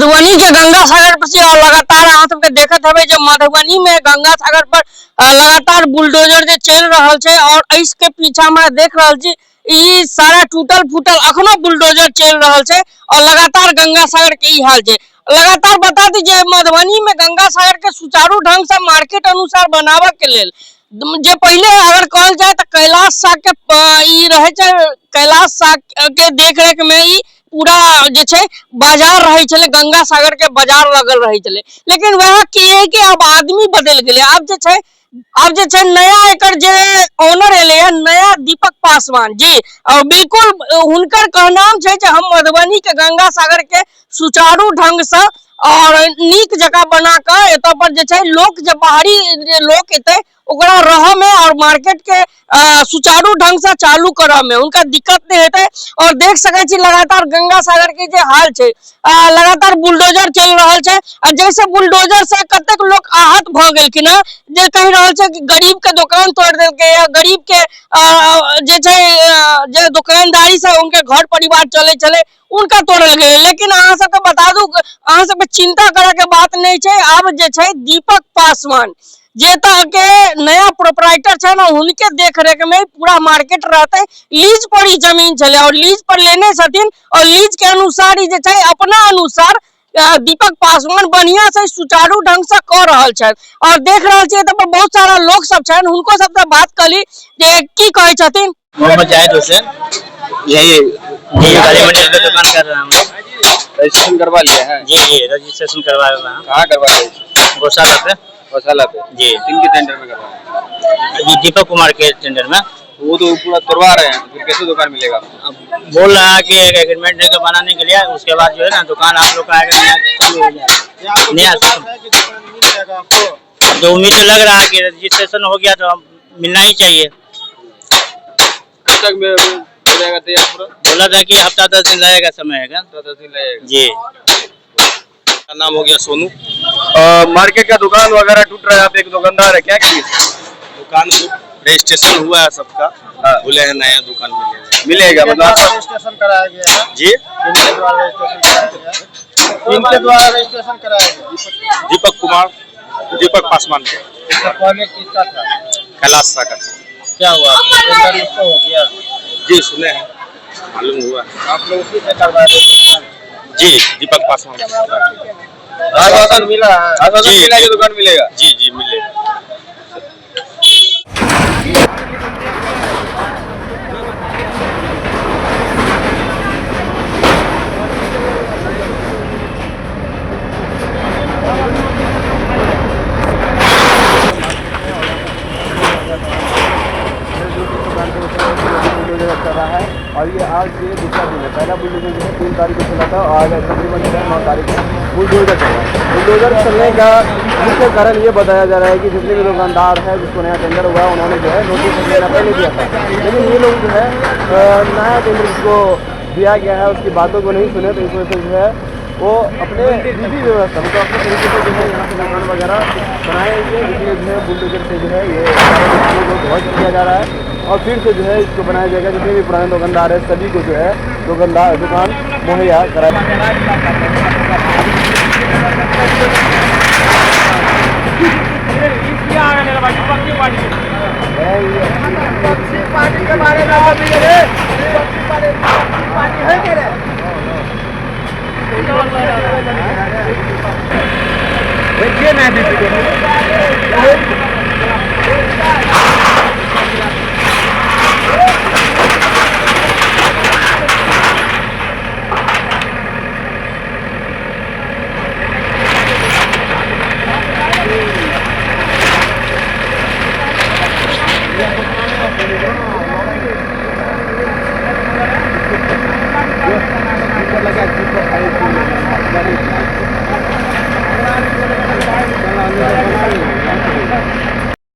मधुबनी के गंगा सागर पर और लगातार अहाँ सबके देखत हवे जो मधुबनी में गंगा सागर पर लगातार बुलडोजर जे चल रहा है और इसके पीछा में देख रहा छी ई सारा टूटल फूटल अखनो बुलडोजर चल रहा है और लगातार गंगा सागर के ई हाल है। लगातार बता दीजिए मधुबनी में गंगा सागर के सुचारू ढंग से मार्केट अनुसार बनावे के लेल जे पहले अगर कहल जाए तो कैलाश साग के ई रहे कैलाश साग के देख रेख में ई पूरा जे छे बाजार रहे छले गंगा सागर के बाजार लगल रहे छले, लेकिन वह किए कि अब आदमी बदल गए। अब जे छे नया एकर जे ओनर एले नया दीपक पासवान जी और बिल्कुल हुनकर कहनाम छे जे हम मधुबनी के गंगा सागर के सुचारू ढंग से और नीक जगह बना कर एतो पर जे छे लोग जे बाहरी लोग एते ओकरा रह में और मार्केट के सुचारू ढंग से चालू कर में उनका दिक्कत नहीं होते। और देख सके छी लगातार गंगा सागर के जे हाल छे लगातार बुलडोजर चल रहा है और जैसे बुलडोजर से कतेक लोग आहत भ गेलखिन जे कह रहा छे कि गरीब के दुकान तोड़ देलके या गरीब के जे छे जे दुकानदारी से उनके घर परिवार चले चले उनका तोड़ल गए। लेकिन अहाँ सबके बता दू अहाँ सबके चिंता करे के बात नहीं छे। अब जे छे दीपक पासवान जे के नया प्रोपराइटर छे ना उनके देख रेख में पूरा मार्केट रहते। लीज पर ही जमीन चले और लीज पर लेने छथिन और लीज के अनुसार ही जे छे अपना अनुसार दीपक पासवान बढ़िया से सुचारू ढंग से कर रहल छे और देख रहल छिए त बहुत सारा लोग सब छन उनको सब से बात कली जे की कहे छथिन। मोहम्मद जाहिद हुसैन यही गाड़ी में दुकान कर रहा हूँ। रजिस्ट्रेशन करवा लिया है? जी जी रजिस्ट्रेशन करवा रहा हूँ। कहाँ करवा रहे हैं? गौशाला पे जी। किन के टेंडर में करवा? जी दीपक कुमार के टेंडर में। वो तो पूरा करवा रहे हैं, फिर कैसे दुकान मिलेगा? अब बोल रहा है कि एक एग्रीमेंट लेकर बनाने के लिए उसके बाद जो है ना दुकान आप लोग का आएगा नया तो उम्मीद तो लग रहा है कि रजिस्ट्रेशन हो गया तो मिलना ही चाहिए। कब तक में हो जाएगा तैयार पूरा? बोला था कि हफ्ता 10 दिन लगेगा समय है जी। का नाम हो गया सोनू। मार्केट का दुकान वगैरह टूट रहा है, आप एक दुकानदार है, क्या करिए? दुकान रजिस्ट्रेशन हुआ है सबका, बोले हैं नया दुकान मिलेगा मतलब रजिस्ट्रेशन कराया गया है जी। इनके द्वारा रजिस्ट्रेशन कराया गया। दीपक कुमार दीपक पासवान पहले किसका था? कैलाश सागर। क्या हुआ? हो गया जी, सुने हैं, मालूम हुआ। आप लोग उसी से करवा रहे जी दीपक पासवान मिला है? जी मिला के दुकान मिलेगा? जी जी मिलेगा। और ये आज ये दूसरा दिन है। पहला बुलडोजर जो है 3 तारीख को चला था और आज तकरीबन 9 तारीख को बुलडोजर चल रहा है। बुलडोजर चलने का मुख्य कारण ये बताया जा रहा है कि जितने भी दुकानदार है जिसको नया टेंडर हुआ है उन्होंने जो है नोटिस देना पहले दिया था, लेकिन ये लोग जो है नया टेंडर जिसको दिया गया है उसकी बातों को नहीं सुने तो इस वजह से जो है वो अपने निजी व्यवस्था मतलब अपने तरीके से जो है यहाँ पे दुकान वगैरह बनाएंगे, इसलिए जो है बुलडोजर से जो है ये सारे को ध्वस्त किया जा रहा है और फिर से जो है इसको बनाया जाएगा। जितने भी पुराने दुकानदार है सभी को जो है दुकान मुहैया कराया। देखिए ना